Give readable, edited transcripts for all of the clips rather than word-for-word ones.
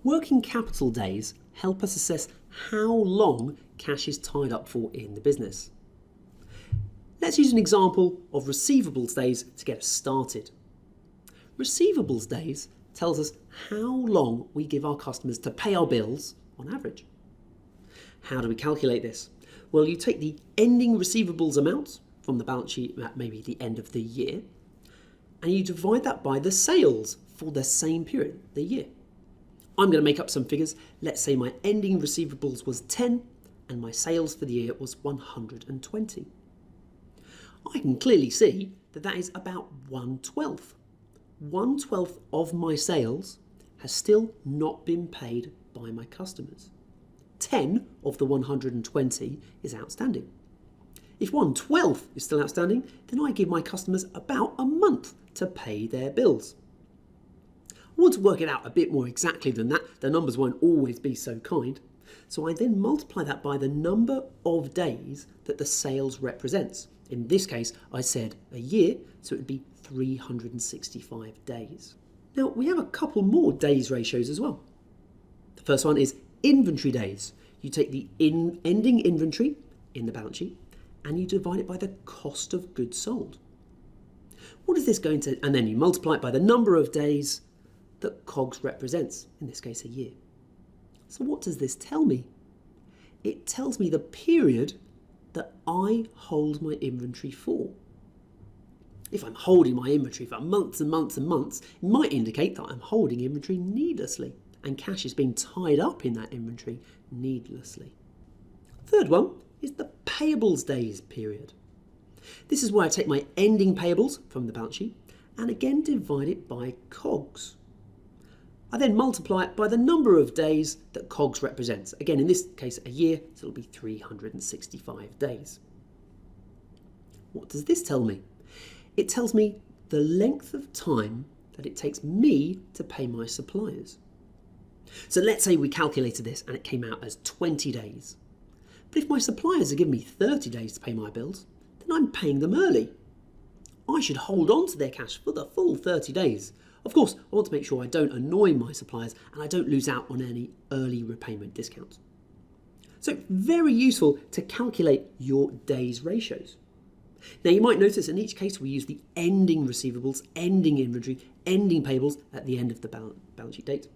Working capital days help us assess how long cash is tied up for in the business. Let's use an example of receivables days to get us started. Receivables days tells us how long we give our customers to pay our bills on average. How do we calculate this? Well, you take the ending receivables amount from the balance sheet at maybe the end of the year, and you divide that by the sales for the same period, the year. I'm going to make up some figures. Let's say my ending receivables was 10 and my sales for the year was 120. I can clearly see that that is about 1/12. 1/12 of my sales has still not been paid by my customers. 10 of the 120 is outstanding. If 1/12 is still outstanding, then I give my customers about a month to pay their bills. I want to work it out a bit more exactly than that. The numbers won't always be so kind. So I then multiply that by the number of days that the sales represents. In this case, I said a year, so it would be 365 days. Now, we have a couple more days ratios as well. The first one is inventory days. You take the ending inventory in the balance sheet and you divide it by the cost of goods sold. What is this going to, and then you multiply it by the number of days that COGS represents, in this case a year. So what does this tell me? It tells me the period that I hold my inventory for. If I'm holding my inventory for months and months and months, it might indicate that I'm holding inventory needlessly and cash is being tied up in that inventory needlessly. Third one is the payables days period. This is where I take my ending payables from the balance sheet and again divide it by COGS. I then multiply it by the number of days that COGS represents. Again, in this case, a year, so it'll be 365 days. What does this tell me? It tells me the length of time that it takes me to pay my suppliers. So let's say we calculated this and it came out as 20 days. But if my suppliers are giving me 30 days to pay my bills, then I'm paying them early. I should hold on to their cash for the full 30 days. Of course, I want to make sure I don't annoy my suppliers and I don't lose out on any early repayment discounts. So very useful to calculate your days ratios. Now you might notice in each case we use the ending receivables, ending inventory, ending payables at the end of the balance sheet date.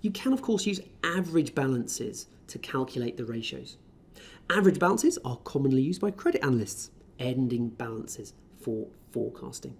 You can of course use average balances to calculate the ratios. Average balances are commonly used by credit analysts, ending balances for forecasting.